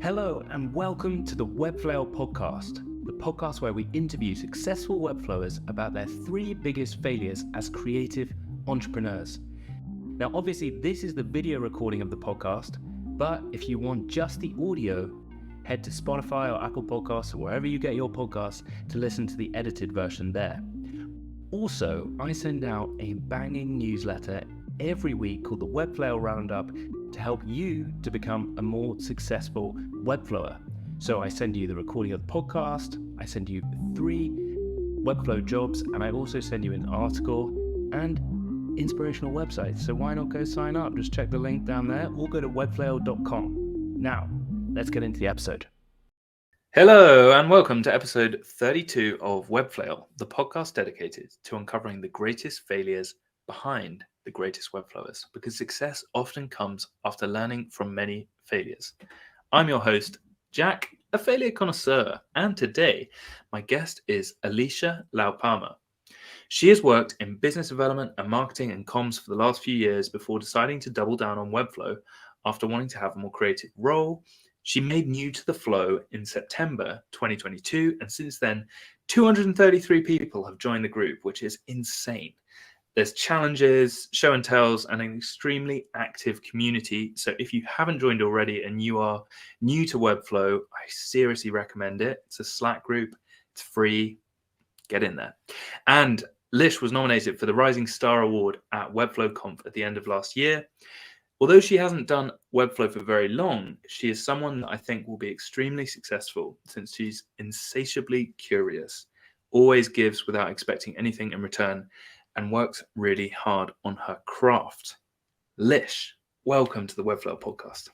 Hello and welcome to the Webflail podcast, the podcast where we interview successful Webflowers about their 3 biggest failures as creative entrepreneurs. Now, obviously, this is the video recording of the podcast, but if you want just the audio, head to Spotify or Apple Podcasts or wherever you get your podcasts to listen to the edited version there. Also, I send out a banging newsletter every week called the Webflail Roundup to help you to become a more successful Webflower. So I send you the recording of the podcast, I send you 3 Webflow jobs, and I also send you an article and inspirational websites. So why not go sign up? Just check the link down there or go to webflail.com. Now, let's get into the episode. Hello and welcome to episode 32 of Webflail, the podcast dedicated to uncovering the greatest failures behind the greatest Webflowers, because success often comes after learning from many failures. I'm your host, Jack, a failure connoisseur, and today my guest is Alysha Laupama. She has worked in business development and marketing and comms for the last few years before deciding to double down on Webflow after wanting to have a more creative role. She made new to the flow in September 2022, and since then, 233 people have joined the group, which is insane. There's challenges, show and tells, and an extremely active community. So if you haven't joined already and you are new to Webflow, I seriously recommend it. It's a Slack group. It's free. Get in there. And Lysh was nominated for the Rising Star Award at Webflow Conf at the end of last year. Although she hasn't done Webflow for very long, she is someone that I think will be extremely successful since she's insatiably curious, always gives without expecting anything in return, and works really hard on her craft. Lysh, welcome to the Webflow podcast.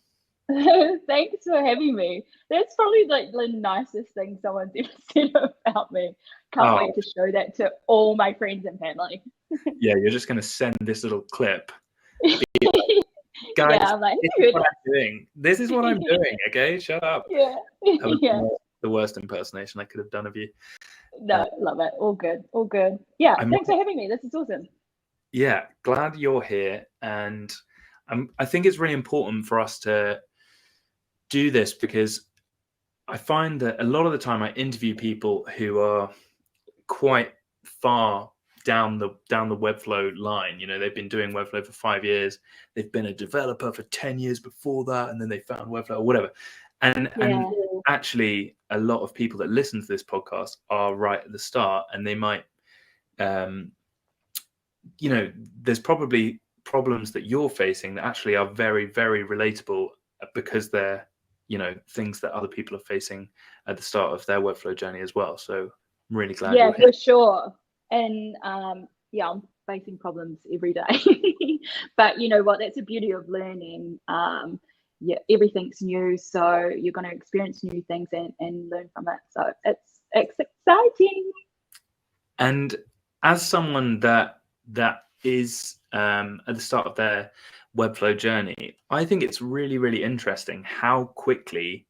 Thanks for having me. That's probably like the nicest thing someone's ever said about me. Can't wait to show that to all my friends and family. Yeah, you're just going to send this little clip. Guys, yeah, I'm like, this is what I'm doing. This is what I'm doing, okay? Shut up. Yeah. Yeah. The worst impersonation I could have done of you. No, love it. All good. All good. Yeah, thanks for having me. This is awesome. Yeah, glad you're here. And I think it's really important for us to do this because I find that a lot of the time I interview people who are quite far down the Webflow line. You know, they've been doing Webflow for 5 years. They've been a developer for 10 years before that, and then they found Webflow or whatever. And actually, a lot of people that listen to this podcast are right at the start, and they might, you know, there's probably problems that you're facing that actually are very, very relatable because they're, you know, things that other people are facing at the start of their Webflow journey as well. So I'm really glad. Yeah, for sure. And yeah, I'm facing problems every day. But you know what? That's the beauty of learning. Yeah, everything's new, so you're going to experience new things and learn from it. So it's exciting. And as someone that is at the start of their Webflow journey, I think it's really, really interesting how quickly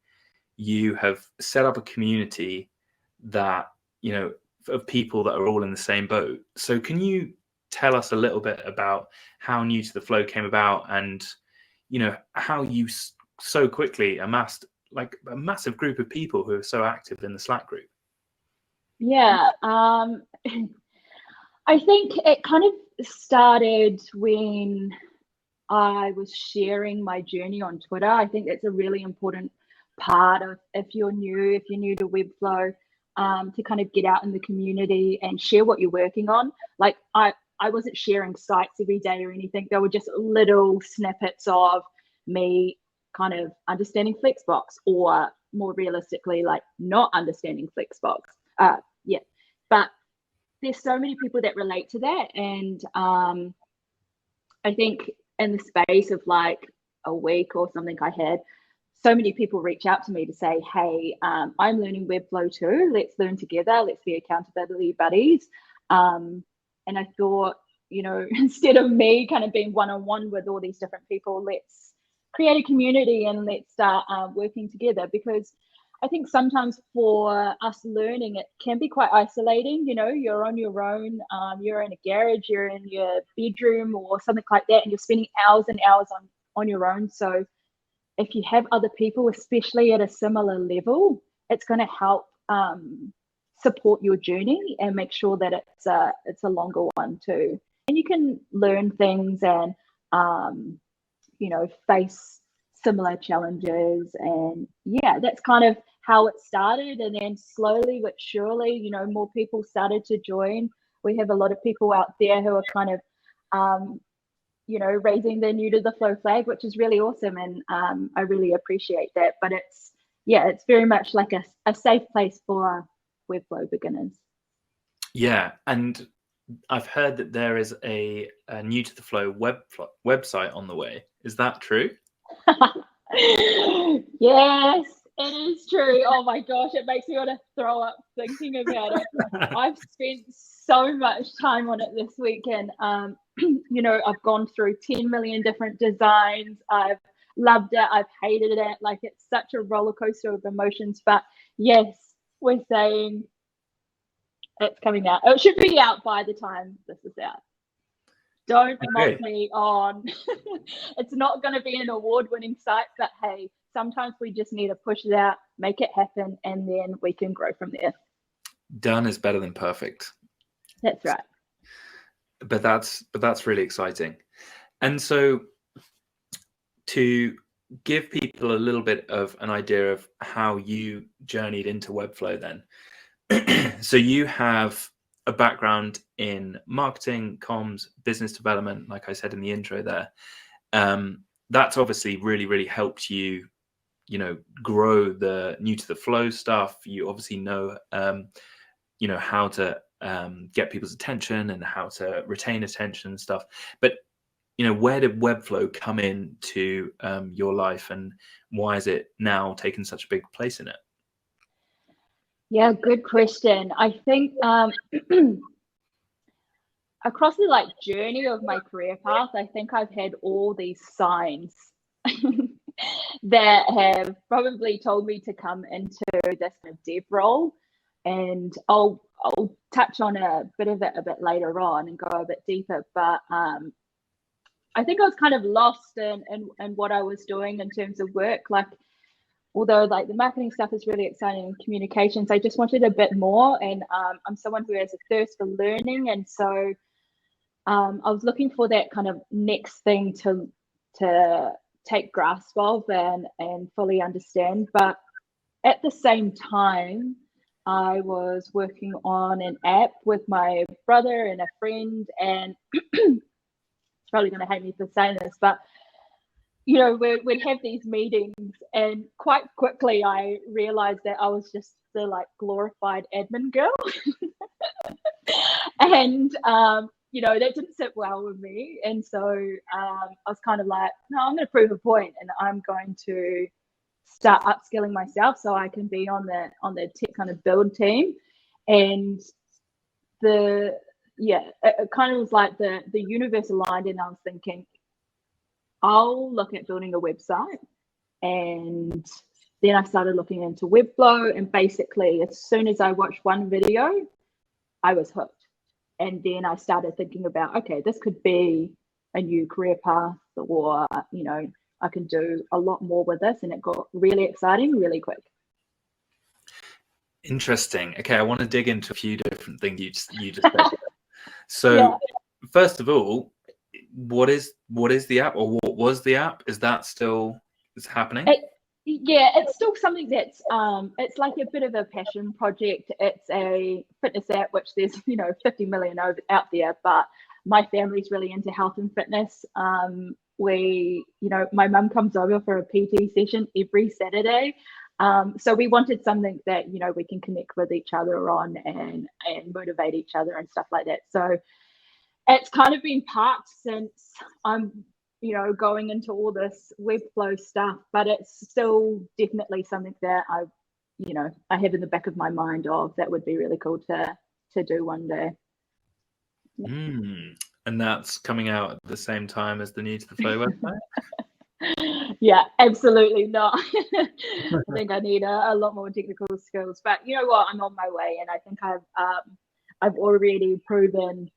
you have set up a community that, you know, of people that are all in the same boat. So can you tell us a little bit about how New to the Flow came about and, you know, how you so quickly amassed like a massive group of people who are so active in the Slack group? Yeah, I think it kind of started when I was sharing my journey on Twitter. I think that's a really important part of if you're new to Webflow, to kind of get out in the community and share what you're working on. Like I wasn't sharing sites every day or anything. There were just little snippets of me kind of understanding Flexbox, or more realistically, like not understanding Flexbox. Yeah, but there's so many people that relate to that, and I think in the space of like a week or something, I had so many people reach out to me to say, hey, I'm learning Webflow too. Let's learn together. Let's be accountability buddies. And I thought, you know, instead of me kind of being one-on-one with all these different people, let's create a community and let's start working together. Because I think sometimes for us learning, it can be quite isolating. You know, you're on your own, you're in a garage, you're in your bedroom or something like that, and you're spending hours and hours on your own. So if you have other people, especially at a similar level, it's going to help support your journey and make sure that it's a longer one too. And you can learn things and face similar challenges. And yeah, that's kind of how it started. And then slowly but surely, more people started to join. We have a lot of people out there who are kind of raising the new to the flow flag, which is really awesome. And I really appreciate that. But it's very much like a safe place for Webflow beginners. Yeah. And I've heard that there is a new to the flow website on the way. Is that true? Yes, it is true. Oh my gosh, it makes me want to throw up thinking about it. I've spent so much time on it this weekend. I've gone through 10 million different designs. I've loved it. I've hated it. Like, it's such a roller coaster of emotions. But yes, we're saying it's coming out. It should be out by the time this is out. Don't mock me on. It's not going to be an award-winning site, but hey, sometimes we just need to push it out, make it happen, and then we can grow from there. Done is better than perfect. That's right. But that's really exciting. And so, to give people a little bit of an idea of how you journeyed into Webflow then. So you have a background in marketing, comms, business development, like I said in the intro there. That's obviously really, really helped you, grow the new to the flow stuff. You obviously know, how to get people's attention and how to retain attention and stuff. But, where did Webflow come into your life, and why is it now taken such a big place in it? Yeah, good question. I think across the journey of my career path, I think I've had all these signs that have probably told me to come into this kind of dev role. And I'll touch on a bit of it a bit later on and go a bit deeper. But I think I was kind of lost in what I was doing in terms of work. Although the marketing stuff is really exciting and communications, I just wanted a bit more. And I'm someone who has a thirst for learning. And so I was looking for that kind of next thing to take grasp of and fully understand. But at the same time, I was working on an app with my brother and a friend, and it's probably going to hate me for saying this, but we'd have these meetings, and quite quickly I realized that I was just the glorified admin girl. And that didn't sit well with me. And so I was kind of like, no, I'm going to prove a point, and I'm going to start upskilling myself so I can be on the tech kind of build team. And it kind of was like the universe aligned, and I was thinking, I'll look at building a website. And then I started looking into Webflow, and basically as soon as I watched one video, I was hooked. And then I started thinking about, okay, this could be a new career path, or I can do a lot more with this. And it got really exciting really quick. Interesting. Okay, I want to dig into a few different things you just said. So First of all, what is the app, or what was the app? Is that still happening? It's still something that's it's like a bit of a passion project. It's a fitness app, which there's 50 million out there, but my family's really into health and fitness. My mum comes over for a PT session every Saturday. So we wanted something that we can connect with each other on and motivate each other and stuff like that. So it's kind of been parked since I'm going into all this Webflow stuff, but it's still definitely something that I have in the back of my mind of that would be really cool to do one day. And that's coming out at the same time as the new to the flow website? Yeah, absolutely not. I think I need a lot more technical skills, but you know what, I'm on my way, and I think I've already proven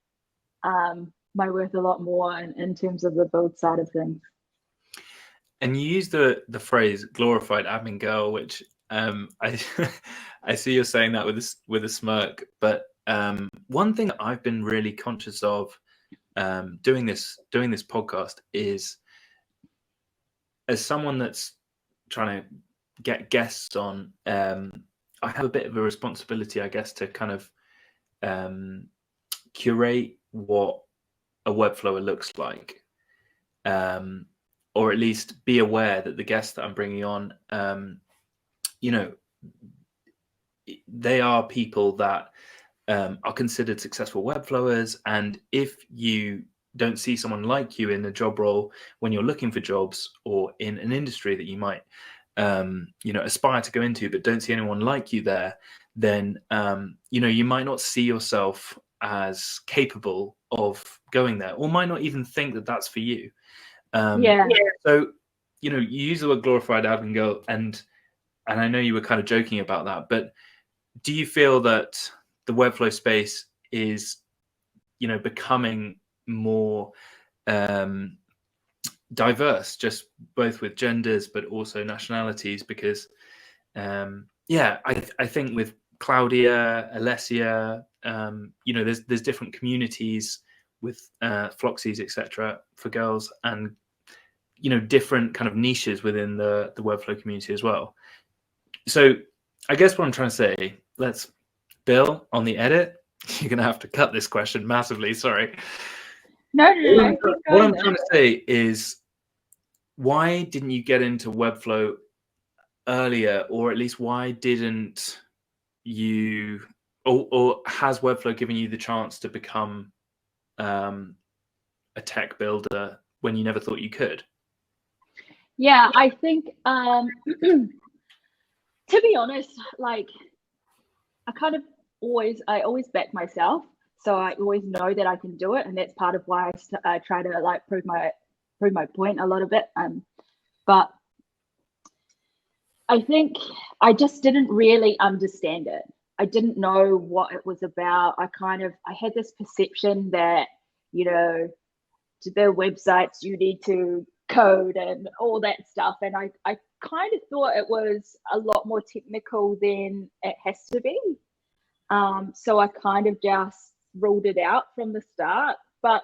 my worth a lot more in terms of the build side of things. And you use the phrase "glorified admin girl," which I I see you're saying that with a smirk. But one thing that I've been really conscious of doing this podcast is, as someone that's trying to get guests on, I have a bit of a responsibility, I guess, to kind of curate what a Webflower looks like, or at least be aware that the guests that I'm bringing on, you know, they are people that are considered successful Webflowers. And if you don't see someone like you in a job role when you're looking for jobs, or in an industry that you might aspire to go into, but don't see anyone like you there, then you might not see yourself as capable of going there, or might not even think that that's for you. So you use the word glorified admin girl, and I know you were kind of joking about that, but do you feel that the Webflow space is becoming more diverse, just both with genders but also nationalities? Because I think with Claudia, Alessia, there's different communities with Floxies, etc., for girls, and different kind of niches within the Webflow community as well. So I guess what I'm trying to say, Bill, on the edit, you're gonna have to cut this question massively, sorry. No. What I'm trying to say is, why didn't you get into Webflow earlier, or at least why didn't you, or has Webflow given you the chance to become a tech builder when you never thought you could? Yeah, I think to be honest, like I always back myself, so I always know that I can do it, and that's part of why I try to like prove my point a little bit. But I think I just didn't really understand it. I didn't know what it was about. I had this perception that, to build websites, you need to code and all that stuff. And I kind of thought it was a lot more technical than it has to be. So I kind of just ruled it out from the start. But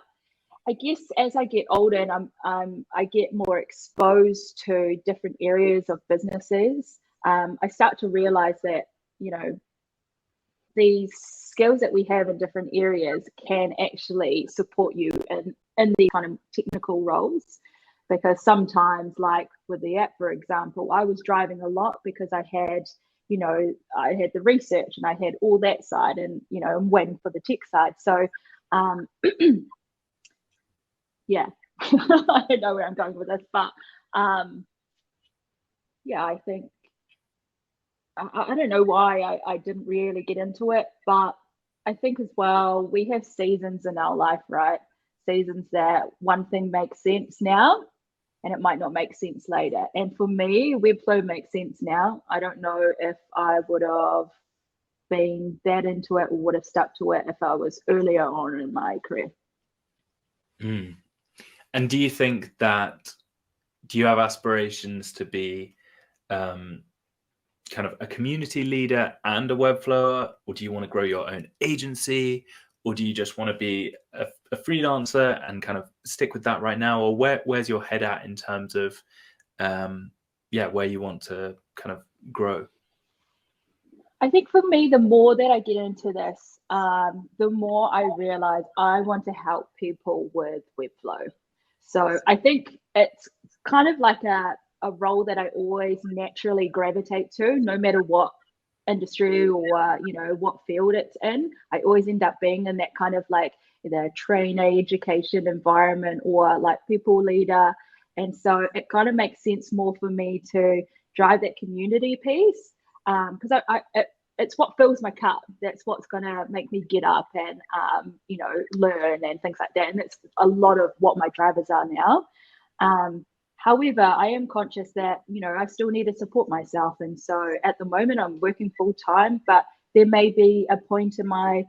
I guess as I get older and I get more exposed to different areas of businesses, I start to realize that, these skills that we have in different areas can actually support you in these kind of technical roles. Because sometimes, like with the app, for example, I was driving a lot because I had the research and I had all that side, and I'm waiting for the tech side. So yeah, I don't know where I'm going with this, but I think I don't know why I didn't really get into it, but I think as well, we have seasons in our life, right? Seasons that one thing makes sense now and it might not make sense later. And for me, Webflow makes sense now. I don't know if I would have been that into it or would have stuck to it if I was earlier on in my career. And do you think that, do you have aspirations to be kind of a community leader and a Webflower, or do you want to grow your own agency, or do you just want to be a freelancer and kind of stick with that right now? Or where's your head at in terms of where you want to kind of grow? I think for me, the more that I get into this, the more I realize I want to help people with Webflow. So I think it's kind of like a role that I always naturally gravitate to, no matter what industry or what field it's in. I always end up being in that kind of like either trainee education environment or like people leader. And so it kind of makes sense more for me to drive that community piece, because it's what fills my cup. That's what's going to make me get up and learn and things like that. And that's a lot of what my drivers are now. However, I am conscious that, I still need to support myself. And so at the moment I'm working full time, but there may be a point in my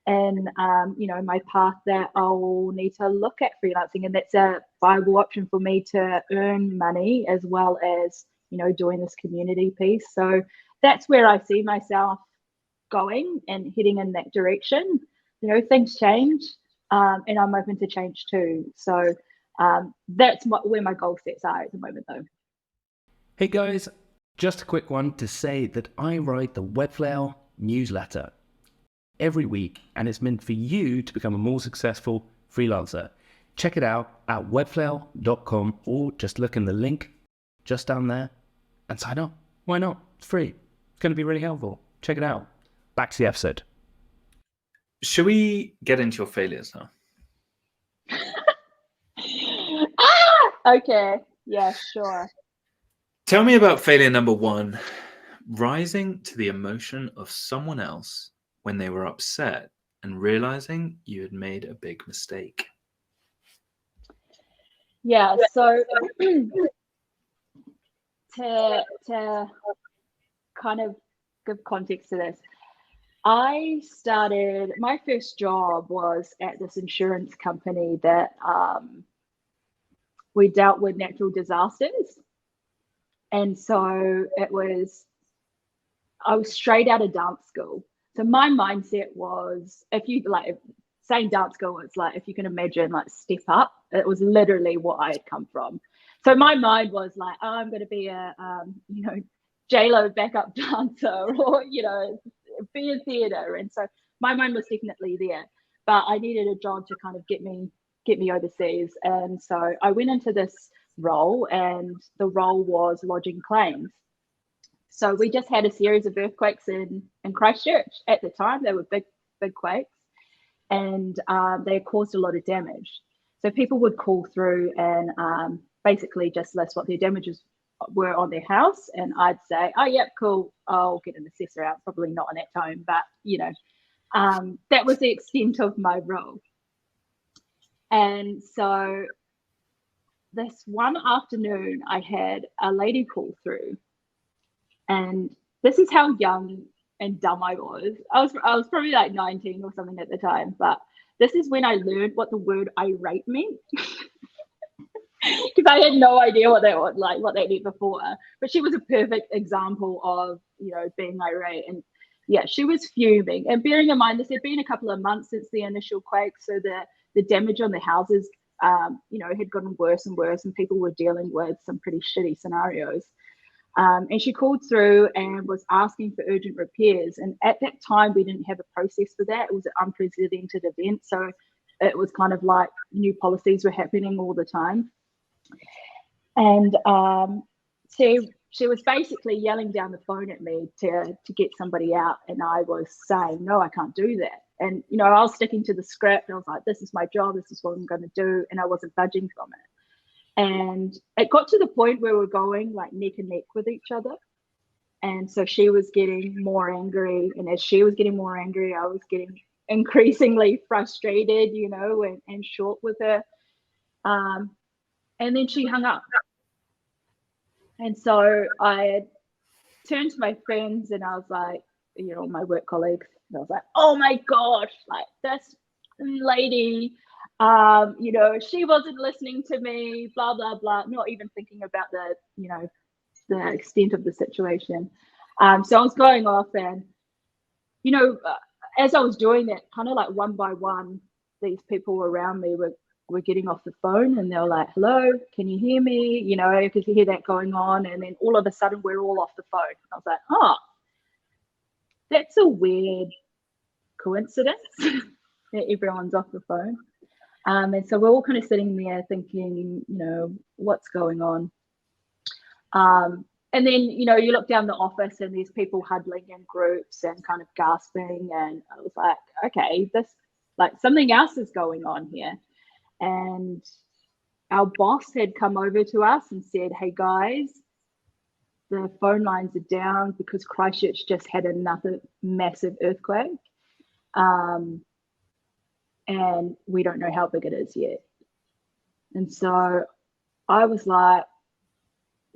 path that I'll need to look at freelancing. And that's viable option for me to earn money as well as, you know, doing this community piece. So that's where I see myself going and heading in that direction. You know, things change, and I'm open to change too. So that's where my goal sets are at the moment, though. Hey guys, just a quick one to say that I write the Webflail newsletter every week, and it's meant for you to become a more successful freelancer. Check it out at webflail.com, or just look in the link just down there and sign up. Why not? It's free. It's going to be really helpful. Check it out. Back to the episode. Should we get into your failures now? Okay. Yeah, sure. Tell me about failure number 1, rising to the emotion of someone else when they were upset and realizing you had made a big mistake. Yeah, so to kind of give context to this, I started, my first job was at this insurance company that we dealt with natural disasters. And so I was straight out of dance school. So my mindset was, if you like saying dance school, it's like, if you can imagine like Step Up, it was literally what I had come from. So my mind was like, oh, I'm going to be a, you know, J-Lo backup dancer, or, you know, be in theatre. And so my mind was definitely there, but I needed a job to kind of get me overseas. And so I went into this role, and the role was lodging claims. So we just had a series of earthquakes in Christchurch at the time. They were big quakes, and they caused a lot of damage. So people would call through and basically just list what their damages were on their house, and I'd say, oh yep, cool, I'll get an assessor out, probably not on that time, but you know, that was the extent of my role. And so this one afternoon I had a lady call through, and this is how young and dumb I was. I was probably like 19 or something at the time, but this is when I learned what the word irate meant. Because I had no idea what that meant before. But she was a perfect example of, you know, being irate. And yeah, she was fuming. And bearing in mind, this had been a couple of months since the initial quake, so the damage on the houses, you know, had gotten worse and worse, and people were dealing with some pretty shitty scenarios. And she called through and was asking for urgent repairs. And at that time, we didn't have a process for that. It was an unprecedented event. So it was kind of like new policies were happening all the time. And she was basically yelling down the phone at me to get somebody out. And I was saying, no, I can't do that. And, you know, I was sticking to the script. I was like, this is my job. This is what I'm going to do. And I wasn't budging from it. And it got to the point where we're going like neck and neck with each other. And so she was getting more angry. And as she was getting more angry, I was getting increasingly frustrated, you know, and short with her. And then she hung up. And so I turned to my friends and I was like, you know, my work colleagues, and I was like, oh my gosh, like this lady, you know, she wasn't listening to me, blah, blah, blah, not even thinking about the, you know, the extent of the situation. So I was going off, and, you know, as I was doing that, kind of like one by one, these people around me were getting off the phone, and they were like, hello, can you hear me? You know, I could hear that going on. And then all of a sudden we're all off the phone. I was like, oh, that's a weird coincidence that everyone's off the phone. And so we're all kind of sitting there thinking, you know, what's going on? And then, you know, you look down the office and there's people huddling in groups and kind of gasping. And I was like, okay, this, like, something else is going on here. And our boss had come over to us and said, hey guys, the phone lines are down because Christchurch just had another massive earthquake. And we don't know how big it is yet. And so I was like,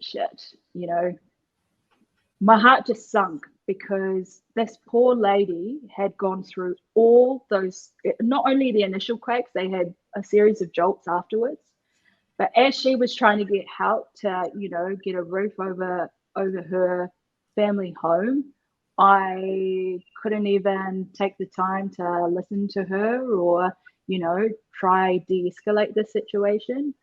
shit, you know, my heart just sunk, because this poor lady had gone through all those, not only the initial quakes, they had a series of jolts afterwards. But as she was trying to get help to, get a roof over her family home, I couldn't even take the time to listen to her or, try de-escalate the situation.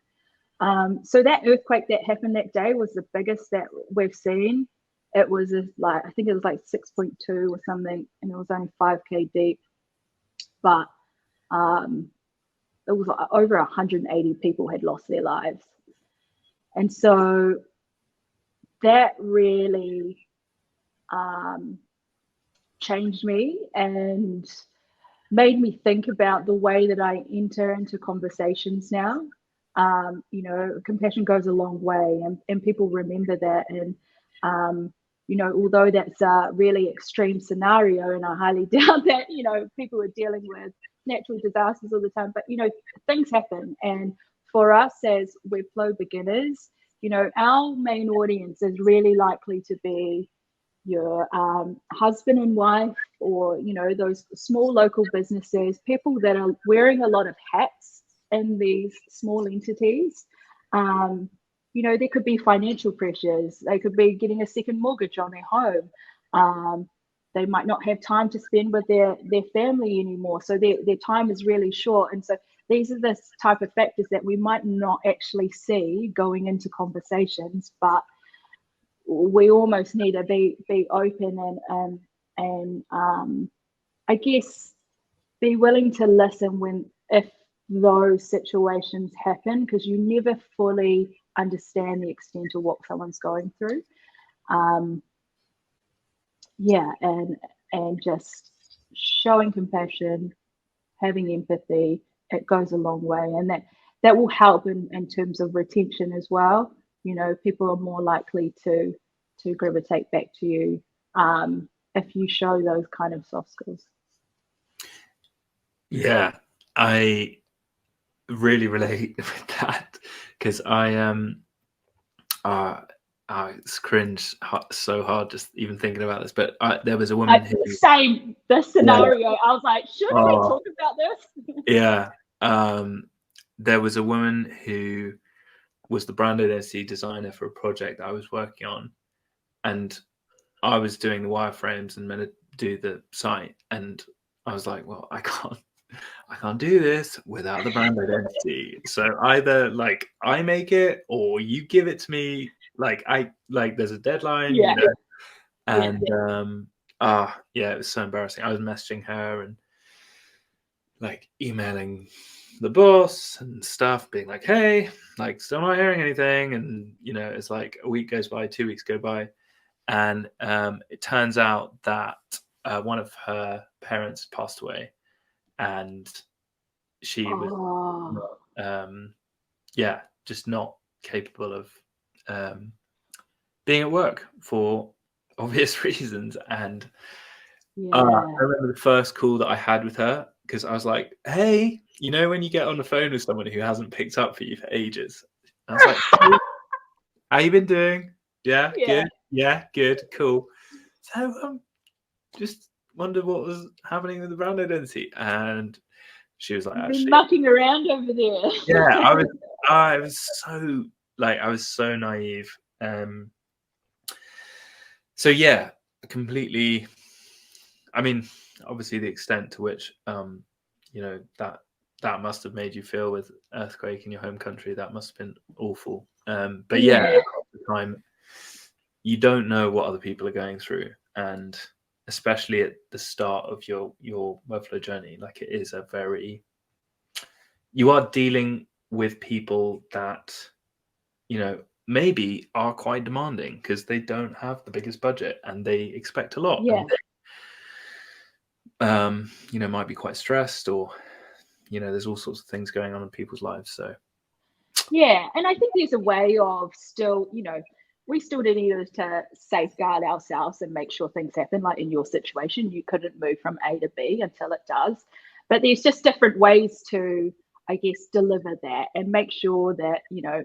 So that earthquake that happened that day was the biggest that we've seen. It was I think it was like 6.2 or something, and it was only 5K deep. But it was over 180 people had lost their lives. And so that really changed me and made me think about the way that I enter into conversations now. Compassion goes a long way, and people remember that. And, although that's a really extreme scenario, and I highly doubt that, people are dealing with natural disasters all the time, but, things happen. And for us as Webflow beginners, our main audience is really likely to be your husband and wife, or those small local businesses, people that are wearing a lot of hats in these small entities. There could be financial pressures. They could be getting a second mortgage on their home. They might not have time to spend with their family anymore, so their time is really short. And so these are the type of factors that we might not actually see going into conversations, but we almost need to be open and I guess be willing to listen if those situations happen, because you never fully understand the extent of what someone's going through. And just showing compassion, having empathy, it goes a long way, and that will help in terms of retention as well. People are more likely to gravitate back to you if you show those kind of soft skills. Yeah, I really relate with that, because it's cringe so hard just even thinking about this. But there was a woman who same this scenario. Yeah. I was like, should we talk about this? Yeah. There was a woman who was the brand identity designer for a project I was working on, and I was doing the wireframes and meant to do the site, and I was like, well, I can't do this without the brand identity. So either I make it or you give it to me. There's a deadline, And it was so embarrassing. I was messaging her and emailing the boss and stuff, being like, hey, still not hearing anything. And it's like a week goes by, 2 weeks go by, and it turns out that one of her parents passed away, and she was just not capable of being at work for obvious reasons. And I remember the first call that I had with her, because I was like, hey, when you get on the phone with someone who hasn't picked up for you for ages, I was like, hey, how you been doing? Yeah, good. Yeah, good, cool. So just wondered what was happening with the brand identity. And she was like, you've been mucking around over there. Yeah, I was so naive. So yeah, completely. I mean, obviously the extent to which that must have made you feel with earthquake in your home country, that must have been awful. But yeah, at the time, you don't know what other people are going through, and especially at the start of your Webflow journey, it is you are dealing with people that maybe are quite demanding because they don't have the biggest budget and they expect a lot. Yeah. And they, might be quite stressed, or there's all sorts of things going on in people's lives. So yeah, and I think there's a way of still, we still need to safeguard ourselves and make sure things happen. Like in your situation, you couldn't move from A to B until it does, but there's just different ways to, I guess, deliver that and make sure that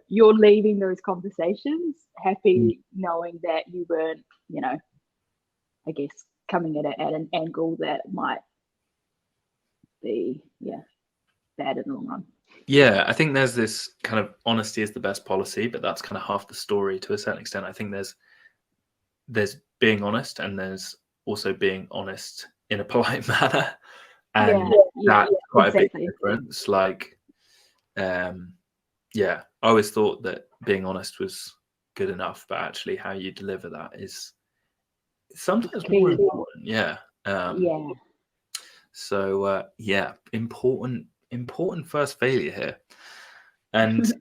you're leaving those conversations happy, knowing that you weren't I guess coming at it at an angle that might be bad in the long run. Yeah, I think there's this kind of honesty is the best policy, but that's kind of half the story to a certain extent. I think there's being honest, and there's also being honest in a polite manner, and that's quite a big difference. Like, yeah, I always thought that being honest was good enough, but actually how you deliver that is sometimes more important. Yeah. So yeah, important first failure here. And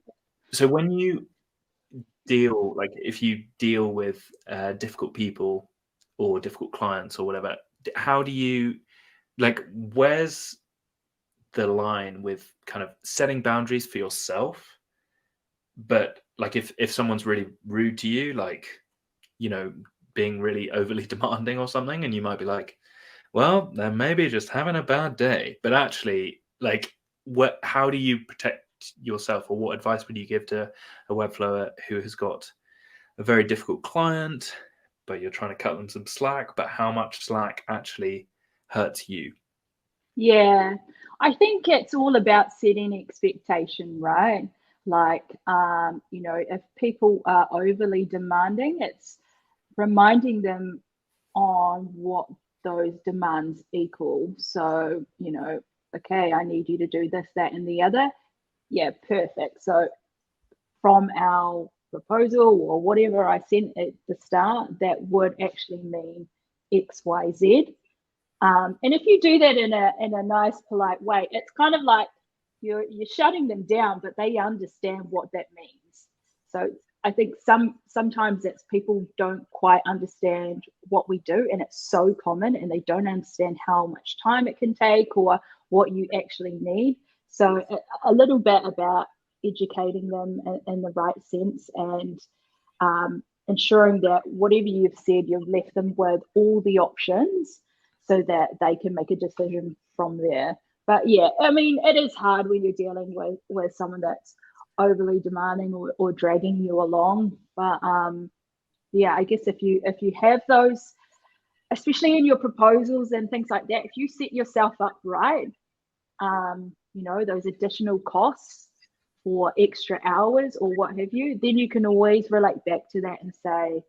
so when you deal, like if you deal with difficult people or difficult clients or whatever, how do you, like, where's the line with kind of setting boundaries for yourself, but like if someone's really rude to you, like, you know, being really overly demanding or something, and you might be like, well, they're maybe just having a bad day, but actually, like, how do you protect yourself, or what advice would you give to a Webflower who has got a very difficult client, but you're trying to cut them some slack, but how much slack actually hurts you? Yeah, I think it's all about setting expectation, right? Like, you know, if people are overly demanding, it's reminding them on what those demands equal. So, you know, okay, I need you to do this, that, and the other. Yeah, perfect. So from our proposal or whatever I sent at the start, that would actually mean X, Y, Z. And if you do that in a nice, polite way, it's kind of like you're shutting them down, but they understand what that means. So I think sometimes it's people don't quite understand what we do, and it's so common, and they don't understand how much time it can take or what you actually need. So a little bit about educating them in the right sense, and ensuring that whatever you've said, you've left them with all the options so that they can make a decision from there. But yeah, I mean, it is hard when you're dealing with someone that's overly demanding or dragging you along. But yeah, I guess if you have those, especially in your proposals and things like that, if you set yourself up right, you know, those additional costs or extra hours or what have you, then you can always relate back to that and say,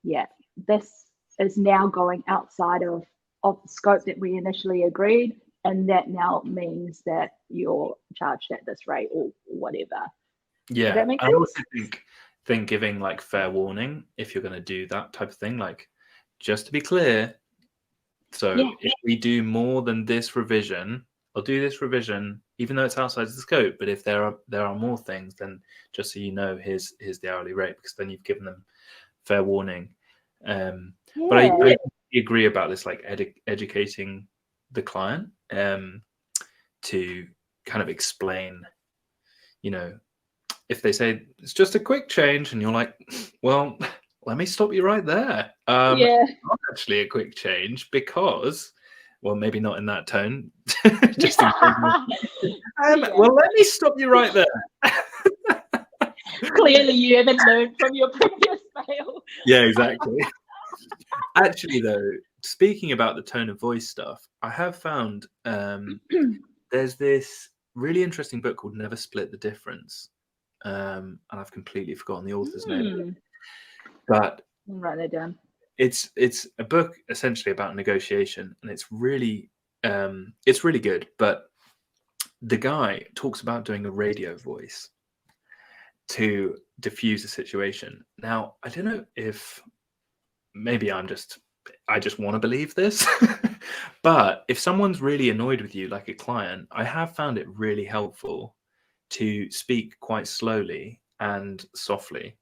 yeah, this is now going outside of the scope that we initially agreed, and that now means that you're charged at this rate or whatever. Yeah, does that make I sense? also think giving like fair warning if you're going to do that type of thing, like, just to be clear, so if we do more than this revision, I'll do this revision even though it's outside the scope, but if there are more things, then just so you know, here's the hourly rate, because then you've given them fair warning. But I agree about this, like educating the client to kind of explain, you know, if they say it's just a quick change and you're like, well, let me stop you right there. It's not actually a quick change because, well, maybe not in that tone. Just well, let me stop you right there. Clearly you haven't learned from your previous fail. Yeah, exactly. Actually, though, speaking about the tone of voice stuff, I have found there's this really interesting book called Never Split the Difference. And I've completely forgotten the author's name. But I'll write that down. It's a book essentially about negotiation, and it's really good. But the guy talks about doing a radio voice to diffuse a situation. Now, I don't know if maybe I just want to believe this, but if someone's really annoyed with you, like a client, I have found it really helpful to speak quite slowly and softly.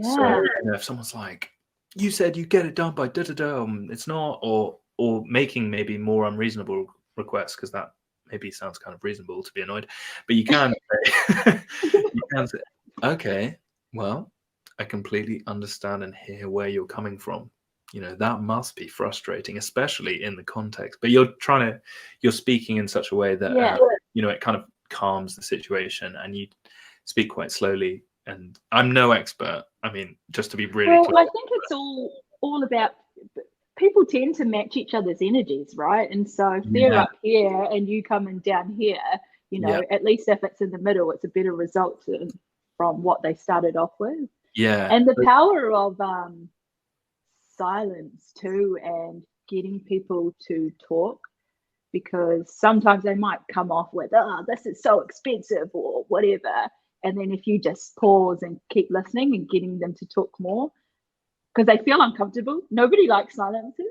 So, you know, if someone's like, you said you get it done by da-da-da, it's not, or making maybe more unreasonable requests, because that maybe sounds kind of reasonable to be annoyed, but you can say, okay, well, I completely understand and hear where you're coming from. You know, that must be frustrating, especially in the context, but you're speaking in such a way that, you know, it kind of calms the situation, and you speak quite slowly. And I'm no expert. I mean, just to be really clear. I think it's all about, people tend to match each other's energies, right? And so if they're up here and you coming down here, You know, at least if it's in the middle, it's a better result from what they started off with. Yeah. And the power of silence too, and getting people to talk, because sometimes they might come off with, oh, this is so expensive or whatever. And then if you just pause and keep listening and getting them to talk more, because they feel uncomfortable. Nobody likes silences.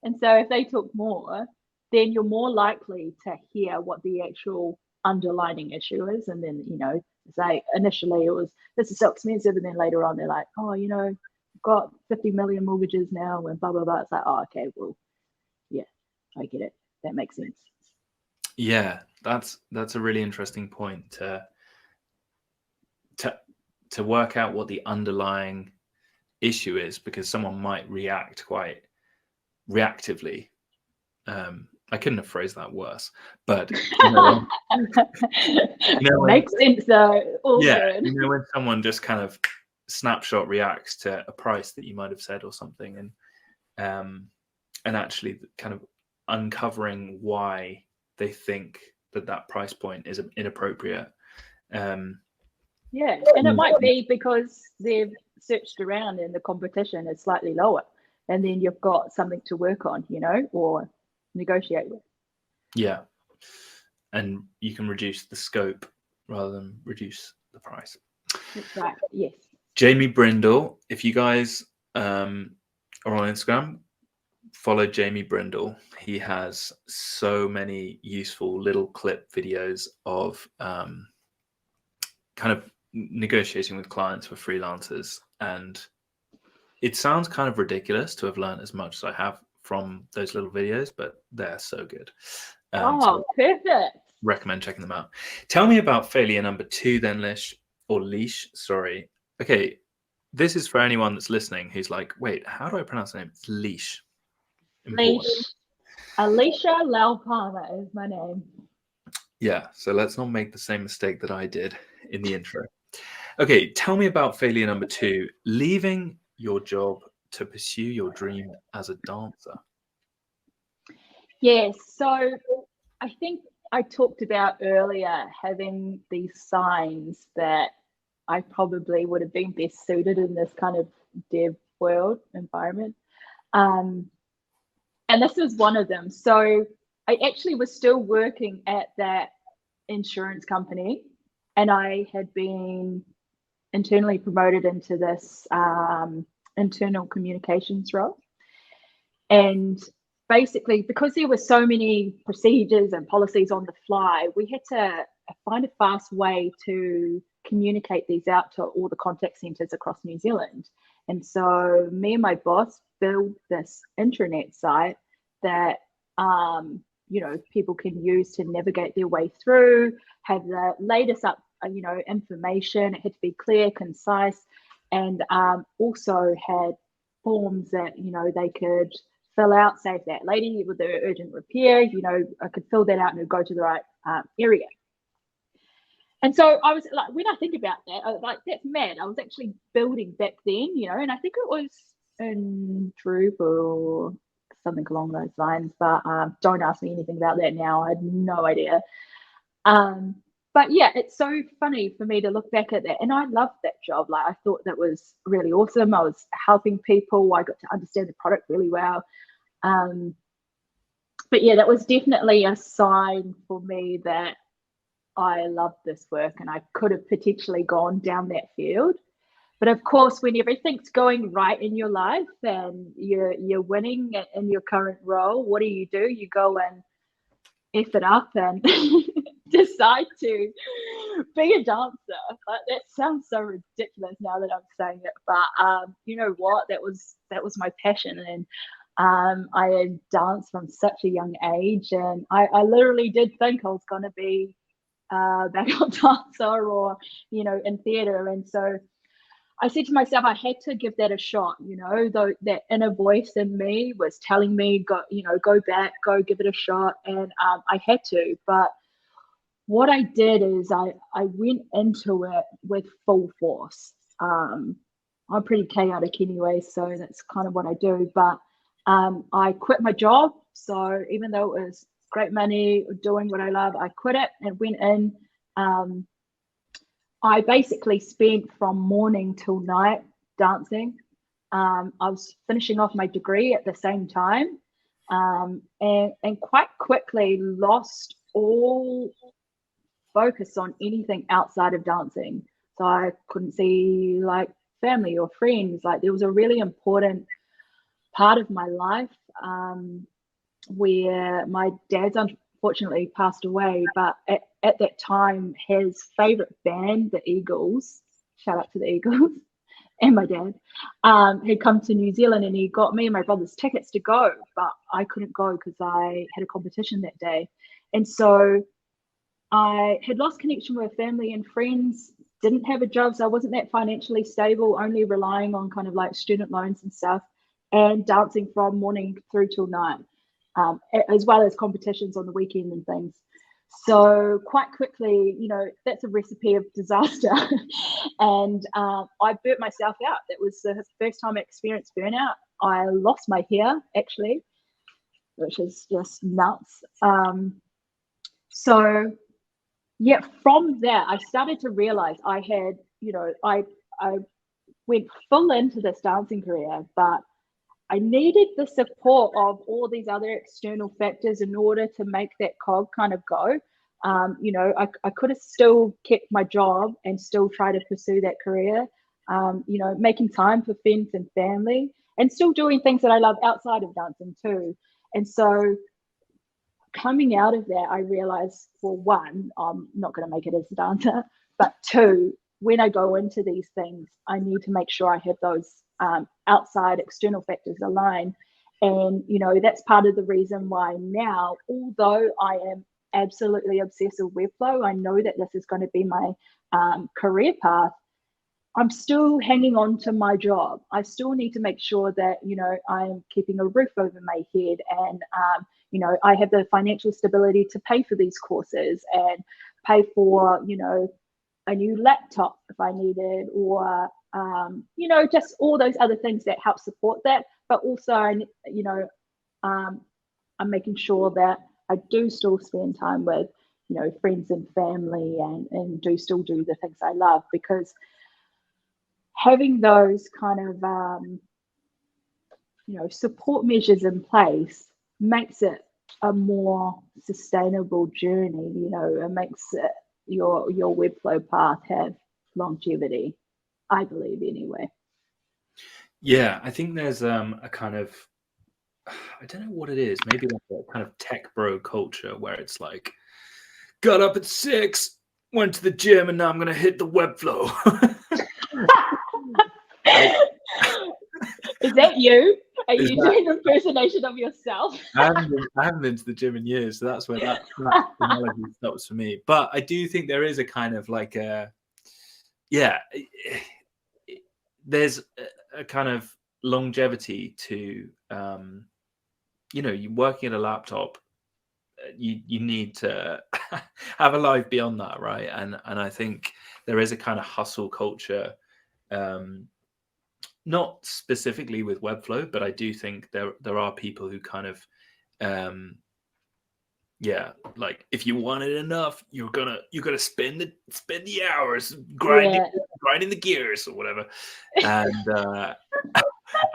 And so if they talk more, then you're more likely to hear what the actual underlying issue is. And then, you know, say initially it was, this is so expensive. And then later on, they're like, oh, you know, I've got 50 million mortgages now and blah, blah, blah. It's like, oh, okay, well, yeah, I get it. That makes sense. Yeah, that's a really interesting point to work out what the underlying issue is, because someone might react quite reactively. I couldn't have phrased that worse, but makes sense though. All good. You know, when someone just kind of snapshot reacts to a price that you might have said or something, and actually kind of uncovering why they think that price point is inappropriate. Yeah, and it might be because they've searched around and the competition is slightly lower, and then you've got something to work on, you know, or negotiate with. Yeah, and you can reduce the scope rather than reduce the price. That's right. Yes. Jamie Brindle, if you guys are on Instagram, follow Jamie Brindle. He has so many useful little clip videos of kind of negotiating with clients for freelancers, and it sounds kind of ridiculous to have learned as much as I have from those little videos, but they're so good. So perfect. Recommend checking them out. Tell me about failure number 2 then, Lysh, sorry. Okay, this is for anyone that's listening who's like, wait, how do I pronounce the name? It's Lysh. Lysh. Alysha Laupama is my name. Yeah, so let's not make the same mistake that I did in the intro. Okay, tell me about failure number 2, leaving your job to pursue your dream as a dancer. Yes, so I think I talked about earlier having these signs that I probably would have been best suited in this kind of dev world environment. And this is one of them. So I actually was still working at that insurance company, and I had been internally promoted into this internal communications role. And basically, because there were so many procedures and policies on the fly, we had to find a fast way to communicate these out to all the contact centers across New Zealand. And so me and my boss built this intranet site that you know, people can use to navigate their way through, have the latest up, you know, information. It had to be clear, concise, and also had forms that, you know, they could fill out, say that lady with the urgent repair, you know, I could fill that out and it'd go to the right area. And so I was like, when I think about that, I was like, that's mad. I was actually building back then, you know, and I think it was in Drupal or something along those lines, but don't ask me anything about that now. I had no idea. But yeah, it's so funny for me to look back at that. And I loved that job. Like, I thought that was really awesome. I was helping people. I got to understand the product really well. But yeah, that was definitely a sign for me that I loved this work and I could have potentially gone down that field. But of course, when everything's going right in your life and you're winning in your current role, what do? You go and F it up and decide to be a dancer. Like, that sounds so ridiculous now that I'm saying it, but you know what? That was my passion, and I had danced from such a young age, and I literally did think I was going to be a backup dancer or, you know, in theatre. And so I said to myself, I had to give that a shot, you know, though that inner voice in me was telling me, go back, go give it a shot. And I had to. But what I did is I went into it with full force. I'm pretty chaotic anyway, so that's kind of what I do. But I quit my job. So even though it was great money, doing what I love. I quit it and went in. I basically spent from morning till night dancing. I was finishing off my degree at the same time, and quite quickly lost all focus on anything outside of dancing. So I couldn't see like family or friends. Like there was a really important part of my life where my dad's unfortunately passed away, but at that time his favorite band, the Eagles, shout out to the Eagles, and my dad, had come to New Zealand, and he got me and my brothers tickets to go, but I couldn't go because I had a competition that day. And so I had lost connection with family and friends, didn't have a job, so I wasn't that financially stable, only relying on kind of like student loans and stuff, and dancing from morning through till night, as well as competitions on the weekend and things. So quite quickly, you know, that's a recipe of disaster. And I burnt myself out. That was the first time I experienced burnout. I lost my hair, actually, which is just nuts. So yeah, from that, I started to realize I had, you know, I went full into this dancing career, but I needed the support of all these other external factors in order to make that cog kind of go. You know, I could have still kept my job and still try to pursue that career, you know, making time for friends and family and still doing things that I love outside of dancing too. And so coming out of that, I realized, well, one, I'm not going to make it as a dancer, but two, when I go into these things, I need to make sure I have those outside external factors aligned. And, you know, that's part of the reason why now, although I am absolutely obsessed with Webflow, I know that this is going to be my career path, I'm still hanging on to my job. I still need to make sure that, you know, I'm keeping a roof over my head, and, you know, I have the financial stability to pay for these courses and pay for, you know, a new laptop if I need it, or, you know, just all those other things that help support that. But also, you know, I'm making sure that I do still spend time with, you know, friends and family, and do still do the things I love, because having those kind of, you know, support measures in place makes it a more sustainable journey. You know, it makes it, your Webflow path have longevity, I believe, anyway. Yeah, I think there's a kind of, I don't know what it is, maybe like a kind of tech bro culture where it's like, got up at 6, went to the gym, and now I'm going to hit the Webflow. Is that you? Are you doing an impersonation of yourself? I haven't been to the gym in years, so that's where that analogy stops for me. But I do think there is a kind of like a, yeah, there's a kind of longevity to, you know, you working at a laptop, you need to have a life beyond that, right? And I think there is a kind of hustle culture, not specifically with Webflow, but I do think there are people who kind of, yeah, like if you want it enough, you gotta spend the hours grinding the gears or whatever. And I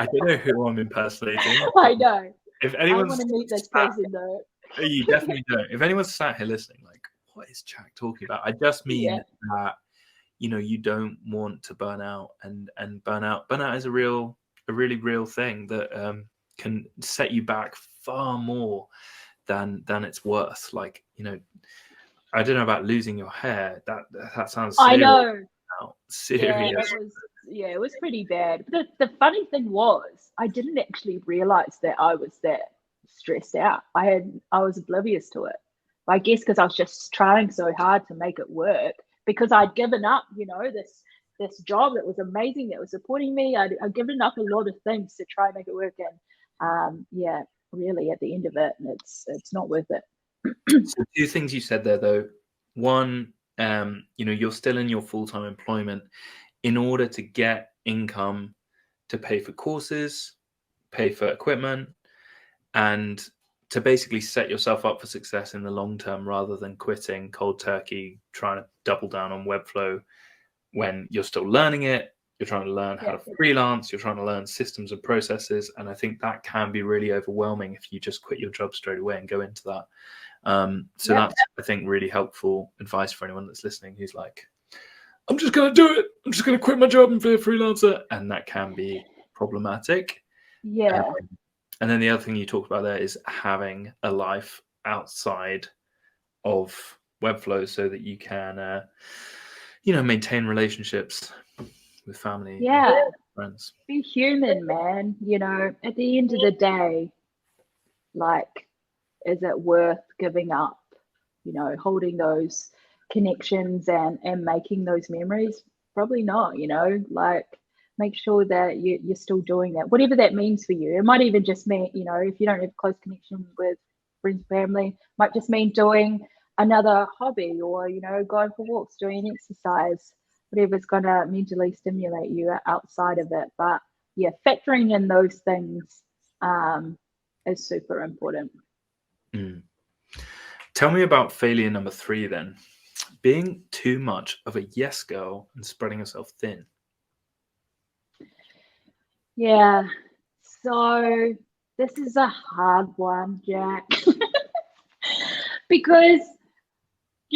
don't know who I'm impersonating. I know. If I anyone's want to meet this person though. You definitely don't. If anyone's sat here listening, like, what is Jack talking about? I just mean that, you know, you don't want to burn out, and burnout is a really real thing that can set you back far more than it's worth. Like, you know, I don't know about losing your hair. That sounds serious. I know. Serious. Yeah, it was pretty bad. But the funny thing was, I didn't actually realize that I was that stressed out. I was oblivious to it. I guess because I was just trying so hard to make it work, because I'd given up, you know, this job that was amazing, that was supporting me. I'd given up a lot of things to try and make it work, and yeah, really at the end of it, it's not worth it. So 2 things you said there, though. One, you know, you're still in your full-time employment. In order to get income to pay for courses, pay for equipment, and to basically set yourself up for success in the long term, rather than quitting cold turkey, trying to double down on Webflow when you're still learning it. You're trying to learn how to freelance, you're trying to learn systems and processes. And I think that can be really overwhelming if you just quit your job straight away and go into that. That's, I think, really helpful advice for anyone that's listening who's like, I'm just going to do it. I'm just going to quit my job and be a freelancer. And that can be problematic. Yeah. And then the other thing you talked about there is having a life outside of Webflow so that you can, maintain relationships with family, and friends. Be human, man. At the end of the day, like, is it worth giving up, holding those connections and making those memories? Probably not. Like, make sure that you're still doing that, whatever that means for you. It might even just mean, if you don't have a close connection with friends, family, might just mean doing another hobby, or going for walks, doing exercise, whatever's going to mentally stimulate you outside of it. But yeah, factoring in those things is super important. Tell me about failure number 3 then. Being too much of a yes girl and spreading yourself thin. Yeah, so this is a hard one, Jack. Because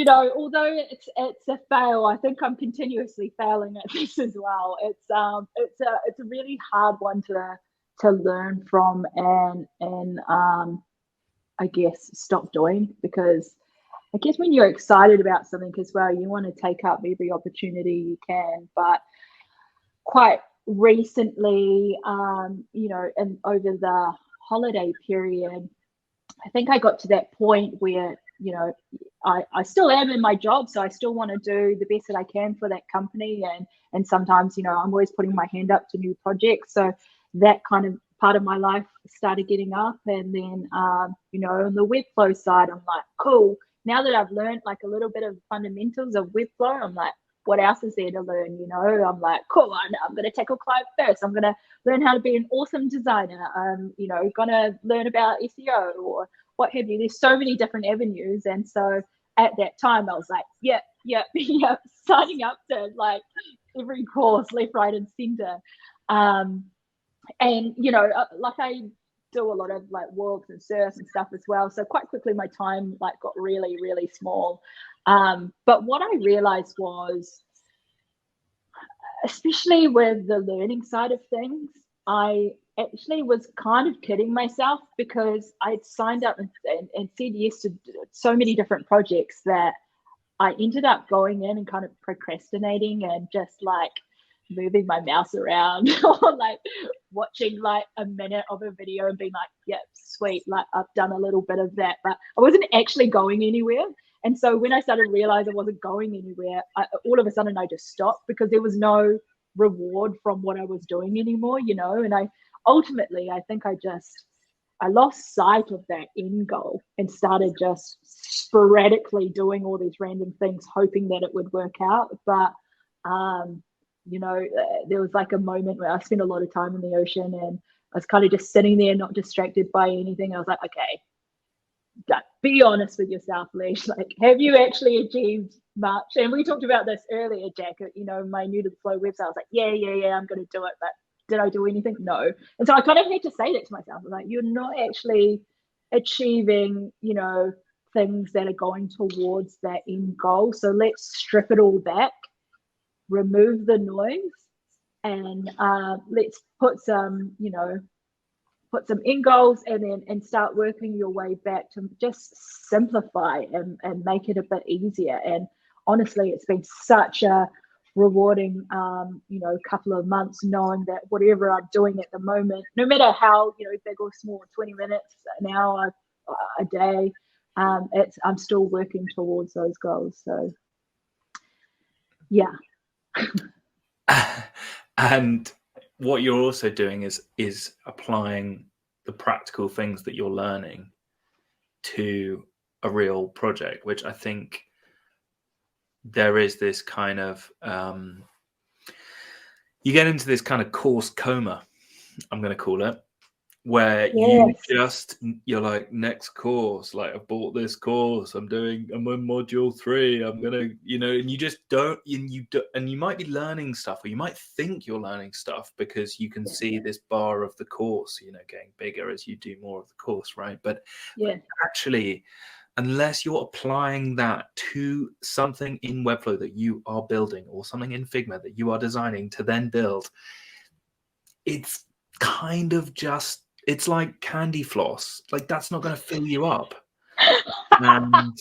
although it's a fail, I think I'm continuously failing at this as well. It's a really hard one to learn from and I guess stop doing, because I guess when you're excited about something as well, you want to take up every opportunity you can. But quite recently, and over the holiday period, I think I got to that point where, I still am in my job, so I still want to do the best that I can for that company. And sometimes, I'm always putting my hand up to new projects. So that kind of part of my life started getting up. And then, on the Webflow side, I'm like, cool. Now that I've learned like a little bit of fundamentals of Webflow, I'm like, what else is there to learn? I'm like, cool, I'm going to tackle client first. I'm going to learn how to be an awesome designer. I'm, going to learn about SEO or what have you. There's so many different avenues. And so at that time, I was like, yep, signing up to like every course, left, right, and center. And, like I do a lot of like walks and surfs and stuff as well. So quite quickly, my time like got really, really small. But what I realized was, especially with the learning side of things, I actually was kind of kidding myself, because I'd signed up and said yes to so many different projects that I ended up going in and kind of procrastinating and just like moving my mouse around or like watching like a minute of a video and being like, yep, sweet, like I've done a little bit of that, but I wasn't actually going anywhere. And so when I started realizing I wasn't going anywhere, all of a sudden I just stopped, because there was no reward from what I was doing anymore, and I think I lost sight of that end goal and started just sporadically doing all these random things, hoping that it would work out. But there was like a moment where I spent a lot of time in the ocean, and I was kind of just sitting there, not distracted by anything. I was like, okay, be honest with yourself, Lysh. Like, have you actually achieved much? And we talked about this earlier, Jack. My new to the Flow website. I was like, yeah, I'm going to do it, but did I do anything? No. And so I kind of had to say that to myself. I'm like, you're not actually achieving, things that are going towards that end goal. So let's strip it all back, remove the noise, and let's put some end goals, and start working your way back to just simplify and make it a bit easier. And honestly, it's been such a rewarding couple of months, knowing that whatever I'm doing at the moment, no matter how big or small, 20 minutes, an hour, a day, I'm still working towards those goals. So yeah. And what you're also doing is applying the practical things that you're learning to a real project, which I think there is this kind of you get into this kind of course coma, I'm going to call it, where Yes. you're like, next course, like I've bought this course, I'm on module 3, I'm gonna, and you just don't, and you might be learning stuff, or you might think you're learning stuff because you can see this bar of the course, getting bigger as you do more of the course, right? But actually, unless you're applying that to something in Webflow that you are building, or something in Figma that you are designing to then build, it's kind of just, it's like candy floss. Like, that's not going to fill you up. And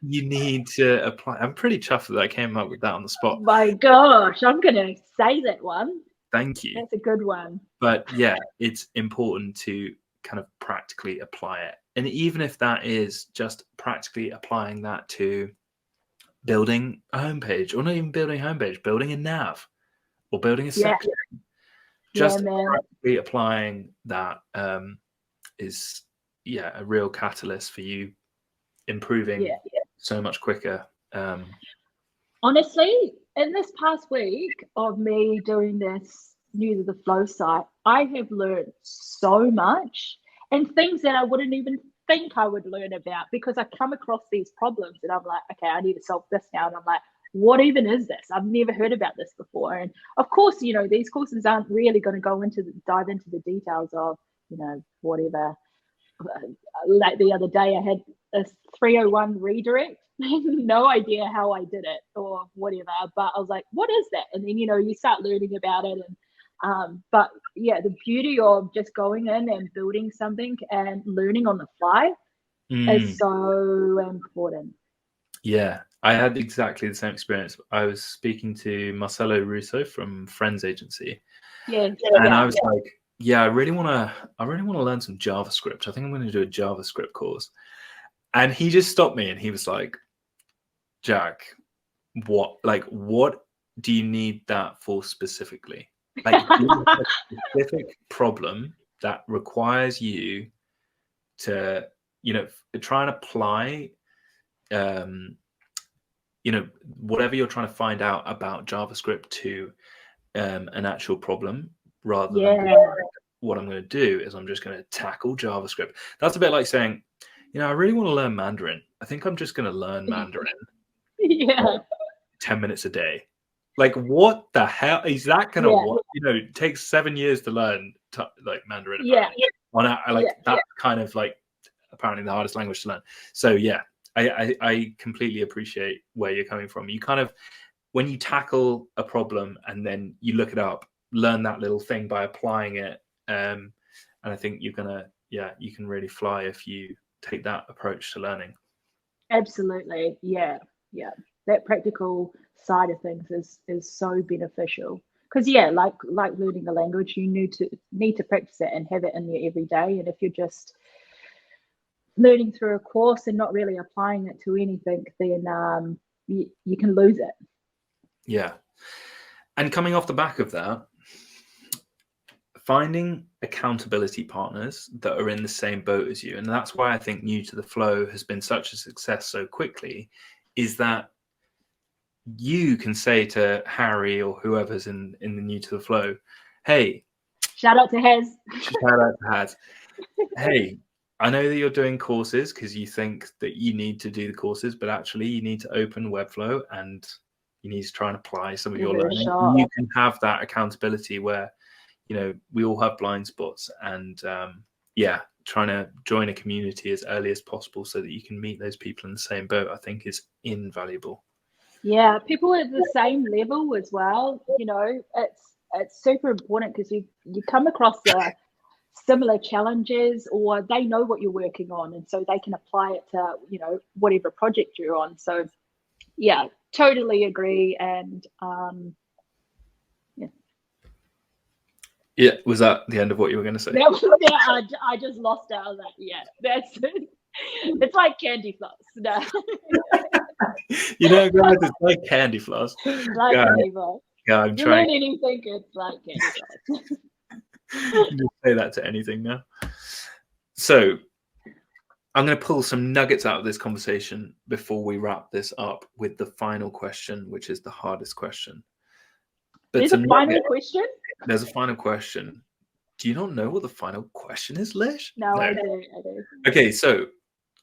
you need to apply. I'm pretty chuffed that I came up with that on the spot. My gosh, I'm going to say that one. Thank you. That's a good one. But yeah, it's important to kind of practically apply it. And even if that is just practically applying that to building a homepage, or not even building a homepage, building a nav, or building a section, just practically applying that is a real catalyst for you improving so much quicker. Honestly, in this past week of me doing this New to the Flow site, I have learned so much, and things that I wouldn't even think I would learn about, because I come across these problems and I'm like, okay, I need to solve this now. And I'm like, what even is this? I've never heard about this before. And of course, these courses aren't really going to dive into the details of, whatever. Like the other day, I had a 301 redirect. No idea how I did it or whatever, but I was like, what is that? And then, you start learning about it. And but yeah, the beauty of just going in and building something and learning on the fly is so important. Yeah, I had exactly the same experience. I was speaking to Marcelo Russo from Friends Agency. And I was like, I really want to learn some JavaScript. I think I'm going to do a JavaScript course. And he just stopped me and he was like, Jack, what do you need that for specifically? Like, do you have a specific problem that requires you to, try and apply, whatever you're trying to find out about JavaScript to an actual problem, rather than what I'm going to do is I'm just going to tackle JavaScript. That's a bit like saying, I really want to learn Mandarin. I think I'm just going to learn Mandarin 10 minutes a day. Like, what the hell is that going to work? It takes 7 years to learn Mandarin. That's kind of like apparently the hardest language to learn. So I completely appreciate where you're coming from. You kind of, when you tackle a problem and then you look it up, learn that little thing by applying it, and I think you're gonna, you can really fly if you take that approach to learning. Absolutely. That practical side of things is so beneficial, because like learning a language, you need to practice it and have it in there every day. And if you're just learning through a course and not really applying it to anything, then you can lose it. And coming off the back of that, finding accountability partners that are in the same boat as you, and that's why I think New to the Flow has been such a success so quickly, is that you can say to Harry or whoever's in the New to the Flow, hey, shout out to Haz. Hey, I know that you're doing courses because you think that you need to do the courses, but actually you need to open Webflow and you need to try and apply some of your learning. You can have that accountability where, we all have blind spots, and trying to join a community as early as possible so that you can meet those people in the same boat, I think is invaluable. Yeah, people at the same level as well. It's super important, because you come across similar challenges, or they know what you're working on, and so they can apply it to whatever project you're on. So totally agree. And was that the end of what you were going to say? I just lost it. I was like, that's it. It's like candy floss. No. Guys, it's like candy floss. Candy floss. I'm you trying. Learn anything, it's like candy floss. You can just say that to anything now. So I'm going to pull some nuggets out of this conversation before we wrap this up with the final question, which is the hardest question. There's a final question? There's a final question. Do you not know what the final question is, Lysh? No, I do. Okay, so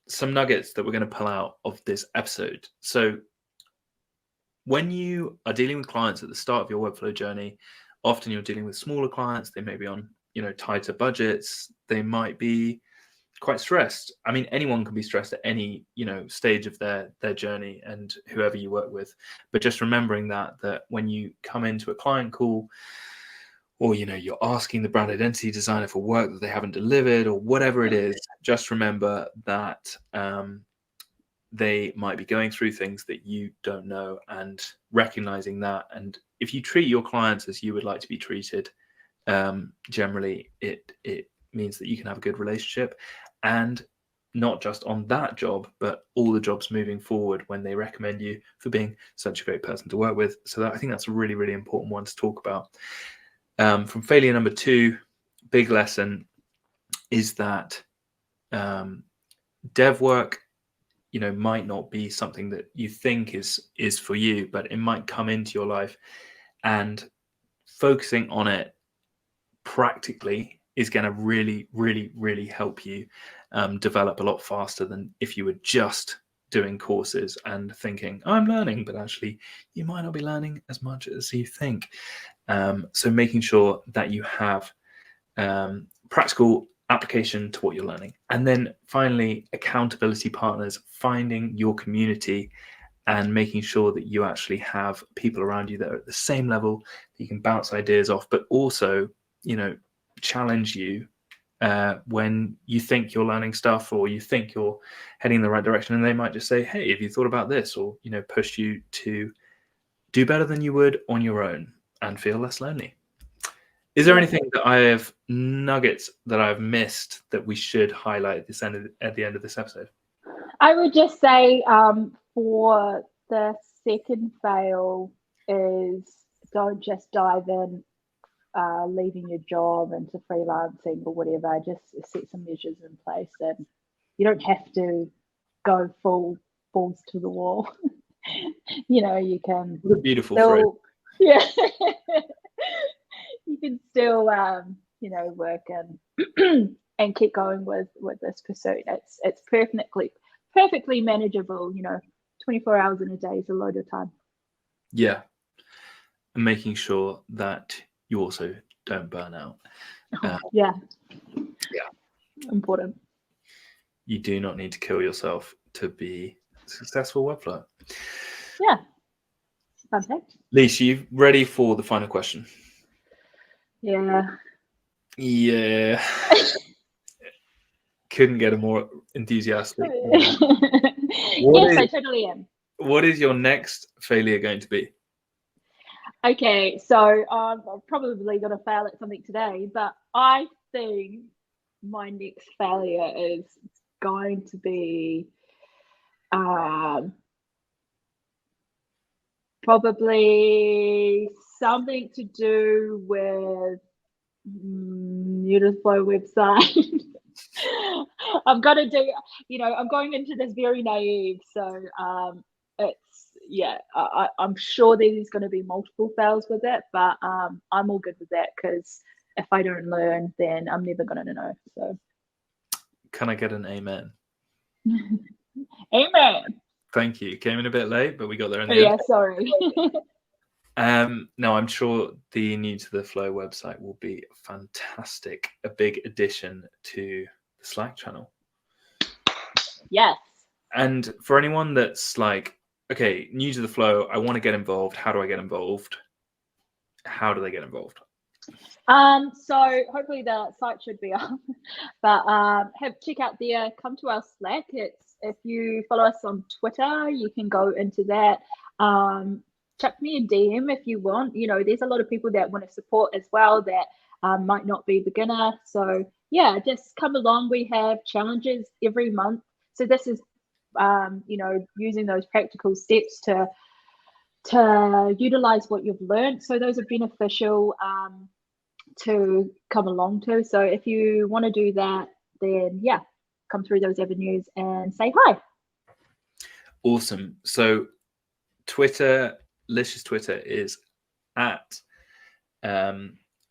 some nuggets that we're going to pull out of this episode. So when you are dealing with clients at the start of your Webflow journey, often you're dealing with smaller clients. They may be on, tighter budgets. They might be quite stressed. I mean, anyone can be stressed at any, stage of their journey, and whoever you work with. But just remembering that when you come into a client call, or you're asking the brand identity designer for work that they haven't delivered, or whatever it is, just remember that they might be going through things that you don't know, and recognizing that. And if you treat your clients as you would like to be treated, generally it means that you can have a good relationship, and not just on that job, but all the jobs moving forward when they recommend you for being such a great person to work with. So I think that's a really, really important one to talk about. From failure number 2, big lesson is that dev work, might not be something that you think is for you, but it might come into your life, and focusing on it practically is going to really, really, really help you develop a lot faster than if you were just doing courses and thinking, I'm learning, but actually you might not be learning as much as you think. So making sure that you have practical application to what you're learning. And then finally, accountability partners, finding your community and making sure that you actually have people around you that are at the same level, that you can bounce ideas off, but also, challenge you when you think you're learning stuff, or you think you're heading in the right direction, and they might just say, hey, have you thought about this? Or, push you to do better than you would on your own and feel less lonely. Is there anything that I have, nuggets that I've missed that we should highlight at the end of this episode? I would just say for the second fail is don't just dive in, leaving your job into freelancing or whatever. Just set some measures in place, and you don't have to go full balls to the wall. You can. What a beautiful phrase. Yeah. You can still, work and keep going with this pursuit. It's perfectly manageable. 24 hours in a day is a load of time. Yeah, and making sure that you also don't burn out. Yeah, important. You do not need to kill yourself to be a successful Webflow. Yeah, perfect. Lysh, you ready for the final question? Yeah. Couldn't get a more enthusiastic. Yes, I totally am. What is your next failure going to be? Okay, so I'm probably going to fail at something today, but I think my next failure is going to be probably something to do with Webflow website. I'm going to do, I'm going into this very naive, so I'm sure there's going to be multiple fails with it, but I'm all good with that, because if I don't learn, then I'm never going to know. So can I get an amen? Amen. Thank you. Came in a bit late, but we got there in the end. end. Sorry. No, I'm sure the New to the Flow website will be fantastic. A big addition to the Slack channel. Yes. And for anyone that's like, okay, new to the flow, I want to get involved. How do I get involved? How do they get involved? So hopefully the site should be up, but check out there. Come to our Slack. If you follow us on Twitter, you can go into that. Chuck me a DM if you want. There's a lot of people that want to support as well that might not be beginner. So yeah, just come along. We have challenges every month. So this is using those practical steps to utilize what you've learned. So those are beneficial to come along to. So if you want to do that, then yeah, come through those avenues and say hi. Awesome. So Twitter, Lysh's Twitter is at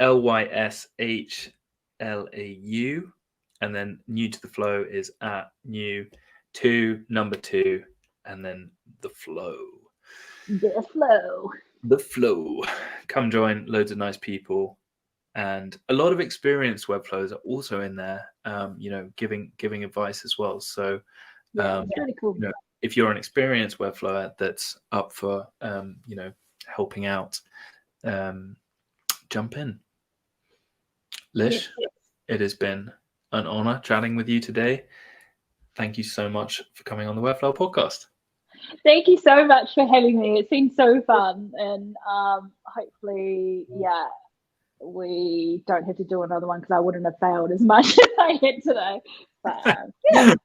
LYSH @LAU, and then new to the flow is @new2 and then the flow. The flow. The flow. Come join loads of nice people, and a lot of experienced Webflowers are also in there, giving advice as well. So Yeah, it's really cool. if you're an experienced Webflower that's up for helping out, jump in. Lysh, it has been an honor chatting with you today. Thank you so much for coming on the Webflow podcast. Thank you so much for having me. It's been so fun, and hopefully, we don't have to do another one because I wouldn't have failed as much as I had today. But